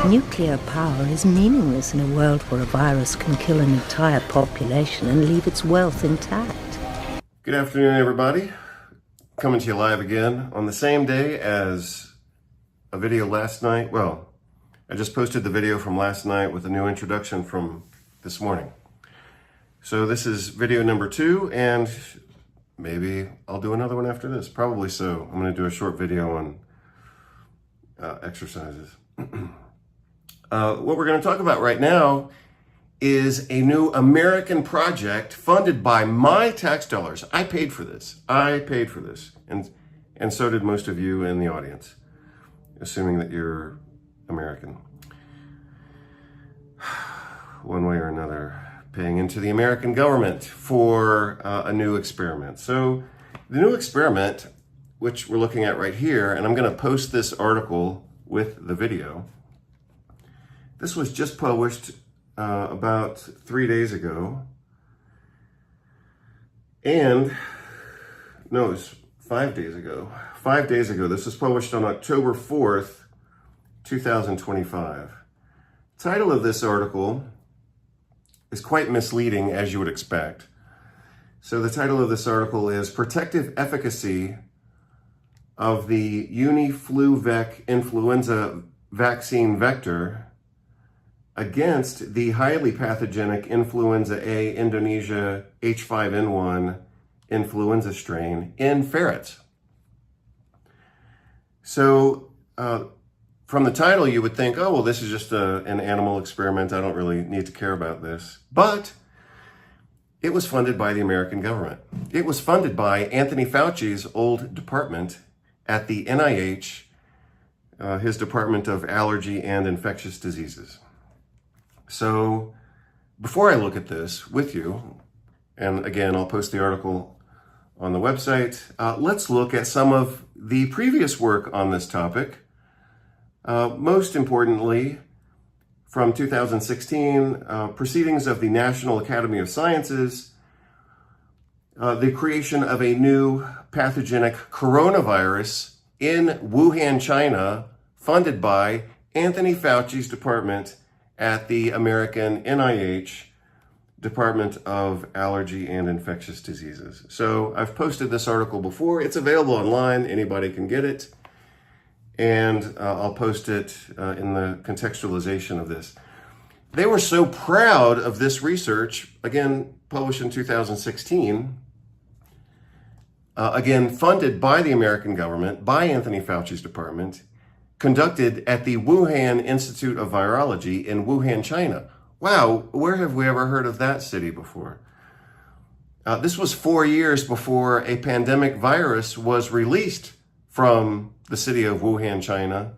Nuclear power is meaningless in a world where a virus can kill an entire population and leave its wealth intact. Good afternoon, everybody. Coming to you live again on the same day as a video last night. Well, I just posted the video from last night with a new introduction from this morning. So this is video number 2, and maybe I'll do another one after this. Probably so. I'm going to do a short video on exercises. What we're going to talk about right now is a new American project funded by my tax dollars. I paid for this. And so did most of you in the audience, assuming that you're American. One way or another, paying into the American government for a new experiment. So the new experiment, which we're looking at right here, and I'm going to post this article with the video. This was just published about 3 days ago. And, no, it was 5 days ago. 5 days ago. This was published on October 4th, 2025. The title of this article is quite misleading, as you would expect. So the title of this article is Protective Efficacy of the Uniflu-Vec Influenza Vaccine Vector against the highly pathogenic Influenza A Indonesia H5N1 influenza strain in ferrets. So from the title, you would think, oh, well, this is just an animal experiment. I don't really need to care about this. But it was funded by the American government. It was funded by Anthony Fauci's old department at the NIH, his Department of Allergy and Infectious Diseases. So before I look at this with you, and again, I'll post the article on the website, let's look at some of the previous work on this topic. Most importantly, from 2016, Proceedings of the National Academy of Sciences, the creation of a new pathogenic coronavirus in Wuhan, China, funded by Anthony Fauci's department at the American NIH, Department of Allergy and Infectious Diseases. So I've posted this article before. It's available online. Anybody can get it. And I'll post it in the contextualization of this. They were so proud of this research, again, published in 2016, again, funded by the American government, by Anthony Fauci's department, conducted at the Wuhan Institute of Virology in Wuhan, China. Wow, where have we ever heard of that city before? This was 4 years before a pandemic virus was released from the city of Wuhan, China,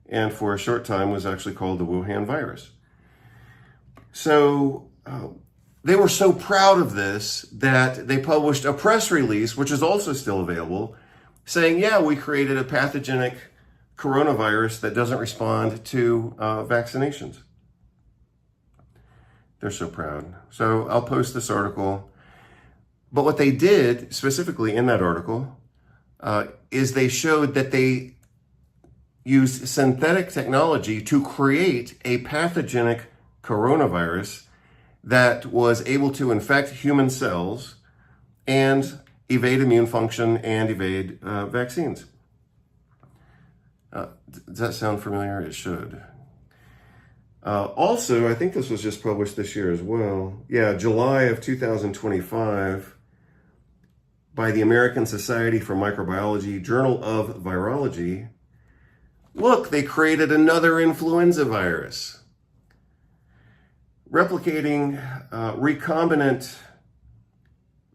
and for a short time was actually called the Wuhan virus. So they were so proud of this that they published a press release, which is also still available, saying, yeah, we created a pathogenic coronavirus that doesn't respond to vaccinations. They're so proud. So I'll post this article. But what they did specifically in that article is they showed that they used synthetic technology to create a pathogenic coronavirus that was able to infect human cells and evade immune function and evade vaccines. Does that sound familiar? It should. Also, I think this was just published this year as well. Yeah, July of 2025 by the American Society for Microbiology, Journal of Virology. Look, they created another influenza virus, replicating recombinant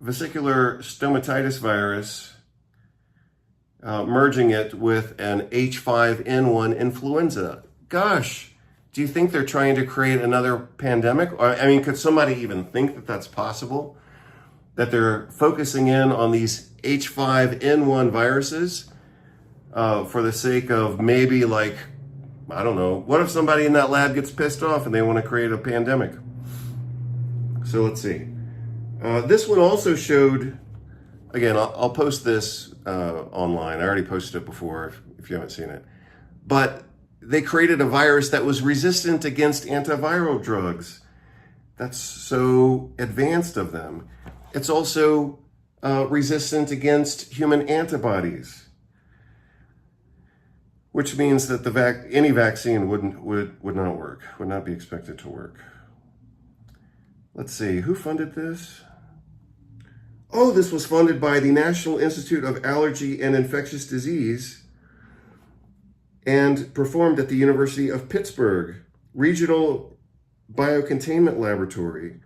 vesicular stomatitis virus, merging it with an H5N1 influenza. Gosh, do you think they're trying to create another pandemic? Or, I mean, could somebody even think that that's possible? That they're focusing in on these H5N1 viruses for the sake of maybe, like, I don't know, what if somebody in that lab gets pissed off and they want to create a pandemic? So let's see. This one also showed, again, I'll post this online. I already posted it before if you haven't seen it. But they created a virus that was resistant against antiviral drugs. That's so advanced of them. It's also resistant against human antibodies, which means that any vaccine would not work, would not be expected to work. Let's see, who funded this? Oh, this was funded by the National Institute of Allergy and Infectious Disease and performed at the University of Pittsburgh Regional Biocontainment Laboratory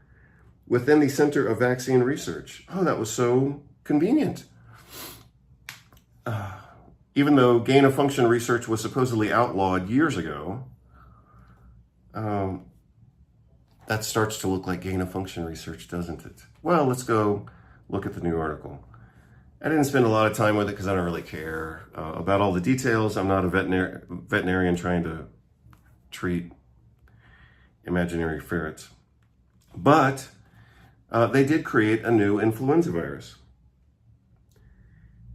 within the Center of Vaccine Research. Oh, that was so convenient. Even though gain-of-function research was supposedly outlawed years ago, that starts to look like gain-of-function research, doesn't it? Well, let's go look at the new article. I didn't spend a lot of time with it because I don't really care about all the details. I'm not a veterinarian trying to treat imaginary ferrets. But they did create a new influenza virus.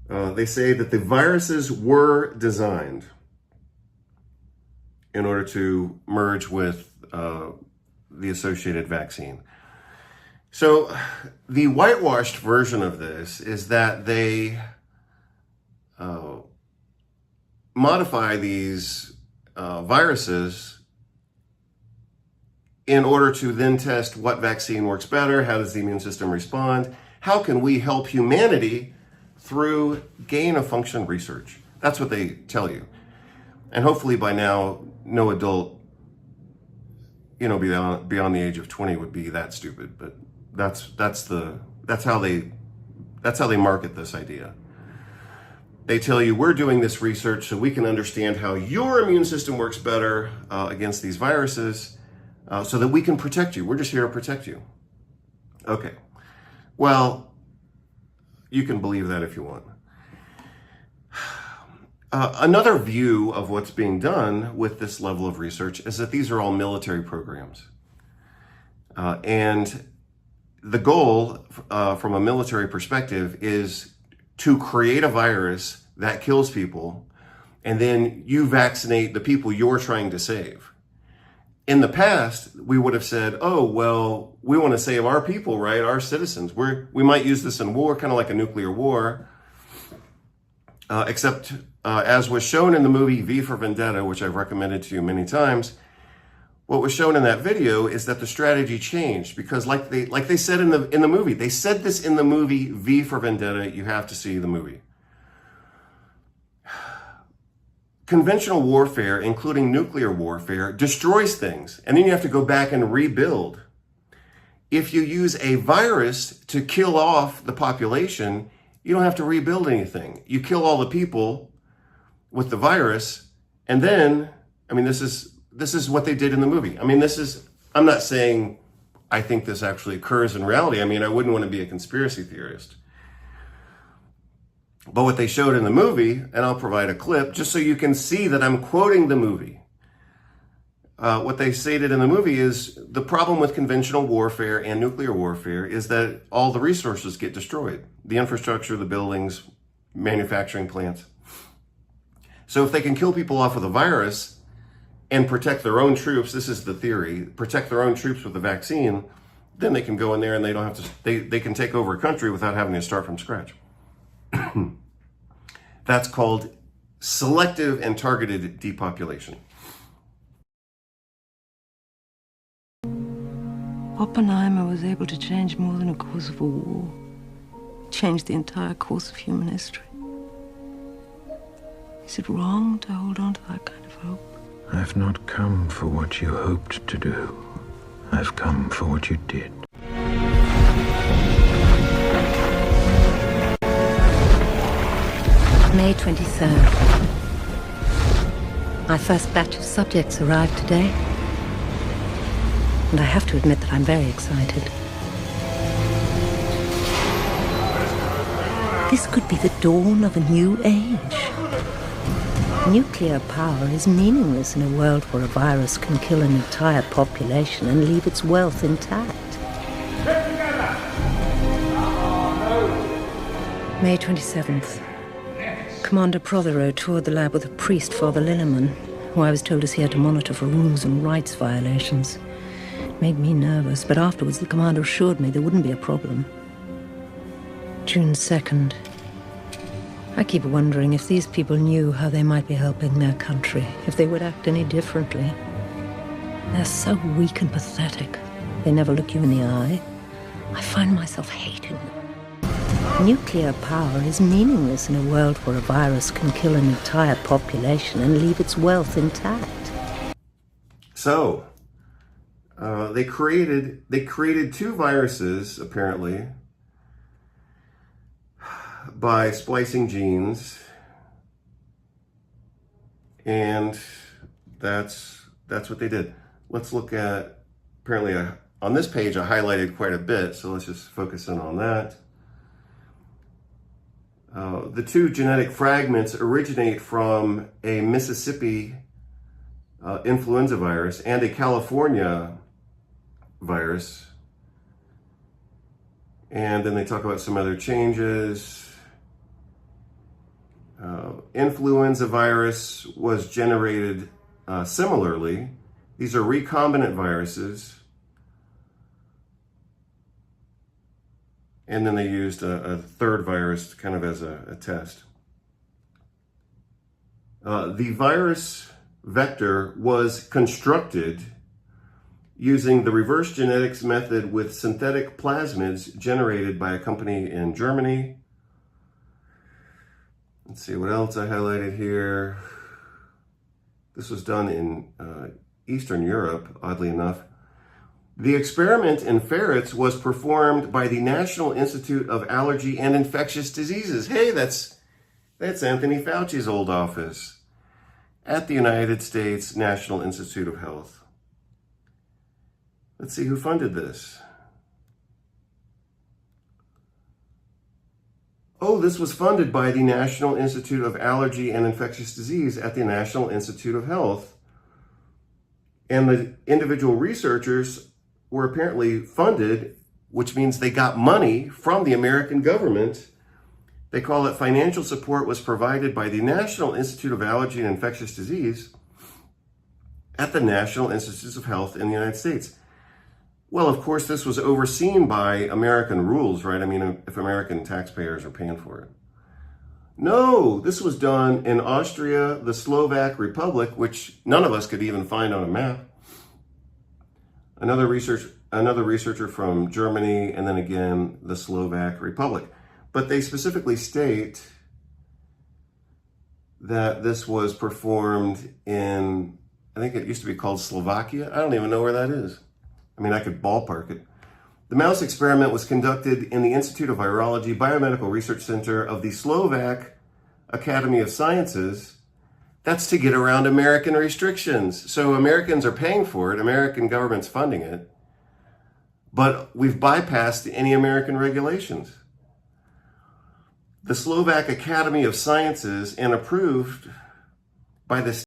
They say that the viruses were designed in order to merge with the associated vaccine. So the whitewashed version of this is that they modify these viruses in order to then test what vaccine works better, how does the immune system respond, how can we help humanity through gain-of-function research. That's what they tell you. And hopefully by now, no adult, beyond the age of 20 would be that stupid, but that's how they market this idea. They tell you, we're doing this research so we can understand how your immune system works better against these viruses, so that we can protect you. We're just here to protect you. Okay. Well, you can believe that if you want. Another view of what's being done with this level of research is that these are all military programs. And the goal from a military perspective is to create a virus that kills people, and then you vaccinate the people you're trying to save. In the past, we would have said, oh, well, we want to save our people, right? Our citizens. We might use this in war, kind of like a nuclear war. Except, as was shown in the movie V for Vendetta, which I've recommended to you many times, what was shown in that video is that the strategy changed because, like they said in the movie, they said this in the movie V for Vendetta. You have to see the movie. Conventional warfare, including nuclear warfare, destroys things, and then you have to go back and rebuild. If you use a virus to kill off the population, you don't have to rebuild anything. You kill all the people with the virus, and then, this is what they did in the movie. I'm not saying I think this actually occurs in reality. I wouldn't want to be a conspiracy theorist. But what they showed in the movie, and I'll provide a clip just so you can see that I'm quoting the movie. What they stated in the movie is the problem with conventional warfare and nuclear warfare is that all the resources get destroyed. The infrastructure, the buildings, manufacturing plants. So if they can kill people off with a virus and protect their own troops, this is the theory, protect their own troops with the vaccine, then they can go in there and they don't have to, they can take over a country without having to start from scratch. That's called selective and targeted depopulation. Oppenheimer was able to change more than a course of a war. He changed the entire course of human history. Is it wrong to hold on to that kind of hope? I've not come for what you hoped to do. I've come for what you did. May 23rd. My first batch of subjects arrived today. And I have to admit that I'm very excited. This could be the dawn of a new age. Nuclear power is meaningless in a world where a virus can kill an entire population and leave its wealth intact. May 27th. Commander Prothero toured the lab with a priest, Father Lilliman. who I was told is here to monitor for rules and rights violations. It made me nervous, but afterwards the commander assured me there wouldn't be a problem. June 2nd. I keep wondering if these people knew how they might be helping their country, if they would act any differently. They're so weak and pathetic. They never look you in the eye. I find myself hating them. Nuclear power is meaningless in a world where a virus can kill an entire population and leave its wealth intact. So, they created 2 viruses, apparently, by splicing genes, and that's what they did. Let's look at, apparently on this page I highlighted quite a bit, so let's just focus in on that. The 2 genetic fragments originate from a Mississippi influenza virus and a California virus. And then they talk about some other changes. Influenza virus was generated similarly. These are recombinant viruses. And then they used a third virus kind of as a test. The virus vector was constructed using the reverse genetics method with synthetic plasmids generated by a company in Germany. Let's see what else I highlighted here. This was done in Eastern Europe, oddly enough. The experiment in ferrets was performed by the National Institute of Allergy and Infectious Diseases. Hey, that's Anthony Fauci's old office at the United States National Institute of Health. Let's see who funded this. Oh, this was funded by the National Institute of Allergy and Infectious Disease at the National Institute of Health. And the individual researchers were apparently funded, which means they got money from the American government. They call it financial support was provided by the National Institute of Allergy and Infectious Disease at the National Institutes of Health in the United States. Well, of course, this was overseen by American rules, right? I mean, if American taxpayers are paying for it. No, this was done in Austria, the Slovak Republic, which none of us could even find on a map. Another researcher from Germany, and then again, the Slovak Republic. But they specifically state that this was performed in, I think it used to be called Slovakia. I don't even know where that is. I mean, I could ballpark it. The mouse experiment was conducted in the Institute of Virology Biomedical Research Center of the Slovak Academy of Sciences. That's to get around American restrictions. So Americans are paying for it. American government's funding it. But we've bypassed any American regulations. The Slovak Academy of Sciences and approved by the